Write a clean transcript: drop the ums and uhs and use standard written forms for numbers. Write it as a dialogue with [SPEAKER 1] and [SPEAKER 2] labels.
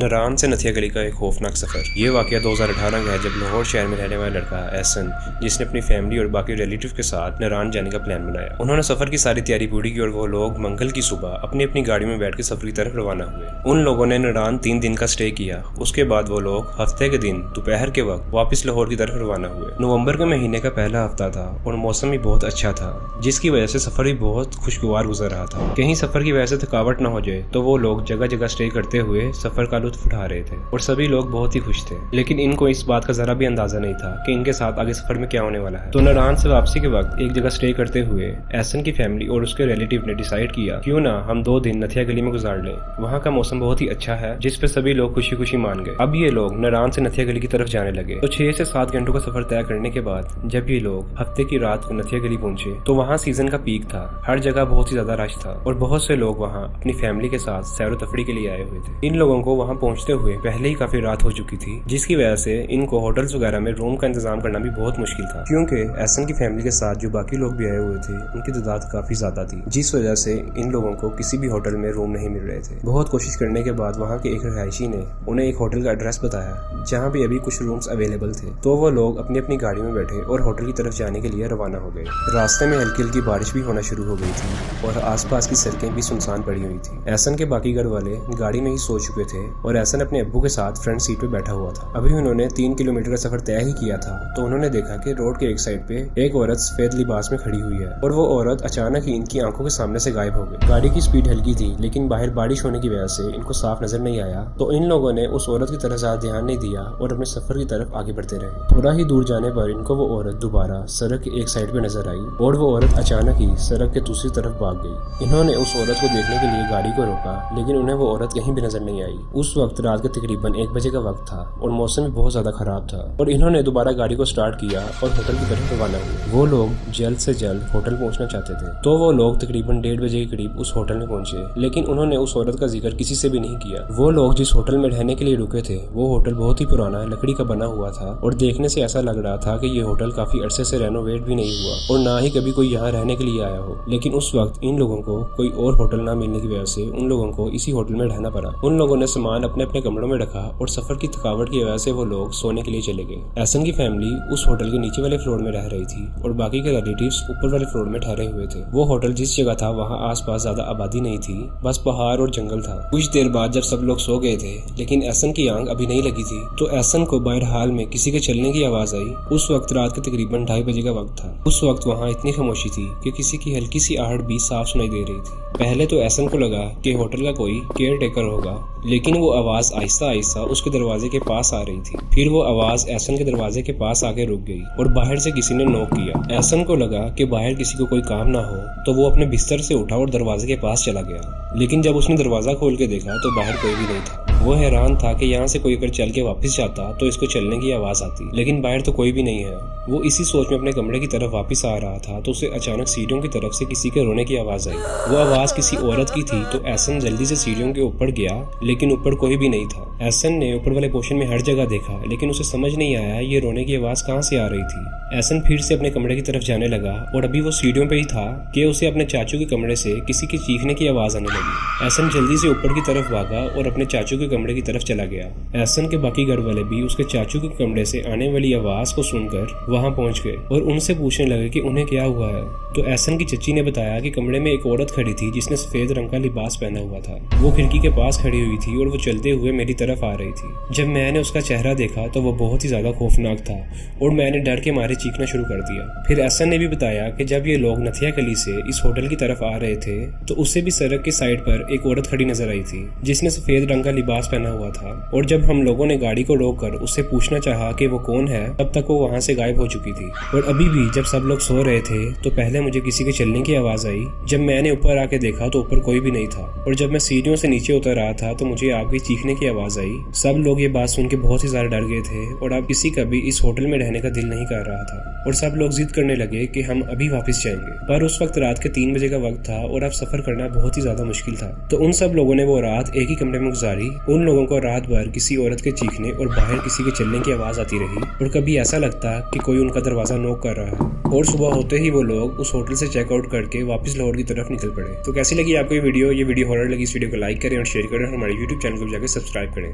[SPEAKER 1] नारान से नथिया गली का एक खौफनाक सफर। ये वाकया 2018 का है जब लाहौर शहर में रहने वाला लड़का एहसन, जिसने अपनी फैमिली और बाकी रिलेटिव के साथ नारान जाने का प्लान बनाया। उन्होंने सफर की सारी तैयारी पूरी की और वो लोग मंगल की सुबह अपनी अपनी गाड़ी में बैठ के सफर की तरफ रवाना हुए। उन लोगों ने नारान 3 दिन का स्टे किया। उसके बाद वो लोग हफ्ते के दिन दोपहर के वक्त वापस लाहौर की तरफ रवाना हुए। नवंबर के महीने का पहला हफ्ता था और मौसम भी बहुत अच्छा था, जिसकी वजह से सफर भी बहुत खुशगवार गुजर रहा था। कहीं सफर की वजह से थकावट न हो जाए तो वो लोग जगह जगह स्टे करते हुए सफर का लुत्फ उठा रहे थे और सभी लोग बहुत ही खुश थे। लेकिन इनको इस बात का जरा भी अंदाजा नहीं था कि इनके साथ आगे सफर में क्या होने वाला है। तो नारान से वापसी के वक्त एक जगह स्टे करते हुए एहसन की फैमिली और उसके रिलेटिव ने डिसाइड किया क्यों ना हम 2 दिन नथिया गली में गुजार लें। वहाँ का मौसम बहुत ही अच्छा है, जिस पे सभी लोग खुशी खुशी मान गए। अब ये लोग नारान से नथिया गली की तरफ जाने लगे। तो 6 से 7 घंटों का सफर तय करने के बाद जब ये लोग हफ्ते की रात को नथिया गली पहुंचे तो वहाँ सीजन का पीक था। हर जगह बहुत ही ज्यादा रश था और बहुत से लोग वहाँ अपनी फैमिली के साथ सैर तफरी के लिए आए हुए थे। इन लोगों को वहाँ पहुँचते हुए पहले ही काफी रात हो चुकी थी, जिसकी वजह से इनको होटल्स वगैरह में रूम का इंतजाम करना भी बहुत मुश्किल था, क्योंकि एहसन की फैमिली के साथ जो बाकी लोग भी आए हुए थे उनकी तादाद काफी ज्यादा थी, जिस वजह से इन लोगों को किसी भी होटल में रूम नहीं मिल रहे थे। बहुत कोशिश करने के बाद वहाँ के एक रहायशी ने उन्हें एक होटल का एड्रेस बताया जहाँ भी अभी कुछ रूम्स अवेलेबल थे। तो वो लोग अपनी अपनी गाड़ी में बैठे और होटल की तरफ जाने के लिए रवाना हो गए। रास्ते में हल्की हल्की बारिश भी होना शुरू हो गई थी और आसपास की सड़कें भी सुनसान पड़ी हुई थी। एहसन के बाकी घर वाले गाड़ी में ही सो चुके थे और एहसन अपने अब्बू के साथ फ्रंट सीट पे बैठा हुआ था। अभी उन्होंने 3 किलोमीटर का सफर तय ही किया था तो उन्होंने देखा कि रोड के एक साइड पे एक औरत सफेद लिबास में खड़ी हुई है और वो औरत अचानक ही इनकी आंखों के सामने से गायब हो गई। गाड़ी की स्पीड हल्की थी लेकिन बाहर बारिश होने की वजह से इनको साफ नजर नहीं आया, तो इन लोगों ने उस औरत की तरफ ज्यादा ध्यान नहीं दिया और अपने सफर की तरफ आगे बढ़ते रहे। थोड़ा ही दूर जाने पर इनको वो औरत दोबारा सड़क के एक साइड पे नजर आई और वो औरत अचानक ही सड़क के दूसरी तरफ भाग गई। इन्होंने उस औरत को देखने के लिए गाड़ी को रोका लेकिन उन्हें वो औरत कहीं भी नजर नहीं आई। उस वक्त रात के तकरीबन 1 बजे का वक्त था और मौसम भी बहुत ज्यादा खराब था और इन्होंने दोबारा गाड़ी को स्टार्ट किया और होटल की तरफ रवाना हुए। वो लोग जल्द से जल्द होटल पहुंचना चाहते थे, तो वो लोग तकरीबन 1:30 बजे के करीब उस होटल में पहुंचे, लेकिन उन्होंने उस औरत का जिक्र किसी से भी नहीं किया। वो लोग जिस होटल में रहने के लिए रुके थे वो होटल बहुत ही पुराना लकड़ी का बना हुआ था और देखने से ऐसा लग रहा था कि ये होटल काफी अरसे से रेनोवेट भी नहीं हुआ और ना ही कभी कोई यहाँ रहने के लिए आया हो। लेकिन उस वक्त इन लोगों को कोई और होटल ना मिलने की वजह से उन लोगों को इसी होटल में रहना पड़ा। उन लोगों ने सामान अपने अपने कमरों में रखा और सफर की थकावट की वजह से वो लोग सोने के लिए चले गए। एहसन की फैमिली उस होटल के नीचे वाले फ्लोर में रह रही थी और बाकी के रिलेटिव्स ऊपर वाले फ्लोर में ठहरे हुए थे। वो होटल जिस जगह था वहाँ आसपास ज्यादा आबादी नहीं थी, बस पहाड़ और जंगल था। कुछ देर बाद जब सब लोग सो गए थे लेकिन एहसन की आंख अभी नहीं लगी थी, तो एहसन को बाहर हाल में किसी के चलने की आवाज आई। उस वक्त रात के तकरीबन 2:30 बजे का वक्त था। उस वक्त वहाँ इतनी खामोशी थी कि किसी की हल्की सी आहट भी साफ सुनाई दे रही थी। पहले तो एहसन को लगा कि होटल का कोई केयर टेकर होगा, लेकिन वो आवाज आहिस्ता आहिस्ता उसके दरवाजे के पास आ रही थी। फिर वो आवाज एहसन के दरवाजे के पास आके रुक गई और बाहर से किसी ने नॉक किया। एहसन को लगा कि बाहर किसी को कोई काम ना हो, तो वो अपने बिस्तर से उठा और दरवाजे के पास चला गया। लेकिन जब उसने दरवाजा खोल के देखा तो बाहर कोई भी नहीं था। वो हैरान था कि यहाँ से कोई अगर चल के वापस जाता तो इसको चलने की आवाज आती, लेकिन बाहर तो कोई भी नहीं है। वो इसी सोच में अपने कमरे की तरफ वापस आ रहा था तो उसे अचानक सीढ़ियों की तरफ से किसी के रोने की आवाज आई। वो आवाज किसी औरत की थी, तो एहसन जल्दी से सीढ़ियों के ऊपर गया लेकिन ऊपर कोई भी नहीं था। एहसन ने ऊपर वाले पोर्शन में हर जगह देखा लेकिन उसे समझ नहीं आया ये रोने की आवाज कहाँ से आ रही थी। एहसन फिर से अपने कमरे की तरफ जाने लगा और अभी वो सीढ़ियों पे ही था कि उसे अपने चाचू के कमरे से किसी की चीखने की आवाज आने लगी। एहसन जल्दी से ऊपर की तरफ भागा और अपने चाचू के कमरे की तरफ चला गया। एहसन के बाकी घर वाले भी उसके चाचू के कमरे से आने वाली आवाज को सुनकर वहां पहुंच गए और उनसे पूछने लगे कि उन्हें क्या हुआ है। तो एहसन की चच्ची ने बताया कि कमरे में एक औरत खड़ी थी जिसने सफेद रंग का लिबास पहना हुआ था। वो खिड़की के पास खड़ी हुई थी और वो चलते हुए मेरी तरफ आ रही थी। जब मैंने उसका चेहरा देखा तो वो बहुत ही ज्यादा खौफनाक था और मैंने डर के मारे चीखना शुरू कर दिया। फिर एहसन ने भी बताया कि जब ये लोग नथिया गली से इस होटल की तरफ आ रहे थे तो उससे भी सड़क के साइड पर एक औरत खड़ी नजर आई थी जिसने सफेद रंग का लिबास पहना हुआ था और जब हम लोगों ने गाड़ी को रोककर उससे पूछना चाहा कि वो कौन है तब तक वो वहाँ से गायब हो चुकी थी। और अभी भी जब सब लोग सो रहे थे तो पहले मुझे किसी के चलने की आवाज आई। जब मैंने ऊपर आके देखा तो ऊपर कोई भी नहीं था और जब मैं सीढ़ियों से नीचे उतर रहा था तो मुझे आपकी चीखने की आवाज आई। सब लोग ये बात सुन के बहुत ही ज्यादा डर गए थे और अब किसी का भी इस होटल में रहने का दिल नहीं कर रहा था और सब लोग जिद करने लगे कि हम अभी वापस जाएंगे। पर उस वक्त रात के 3 बजे का वक्त था और अब सफर करना बहुत ही ज्यादा मुश्किल था। तो उन सब लोगों ने वो रात एक ही कमरे में गुजारी। उन लोगों को रात भर किसी औरत के चीखने और बाहर किसी के चलने की आवाज आती रही और कभी ऐसा लगता कि कोई उनका दरवाजा नॉक कर रहा है। और सुबह होते ही वो लोग उस होटल से चेकआउट करके वापस लाहौर की तरफ निकल पड़े। तो कैसी लगी आपको ये वीडियो हॉरर लगी इस वीडियो को लाइक करें और शेयर करें और हमारे YouTube चैनल को जाकर सब्सक्राइब करें।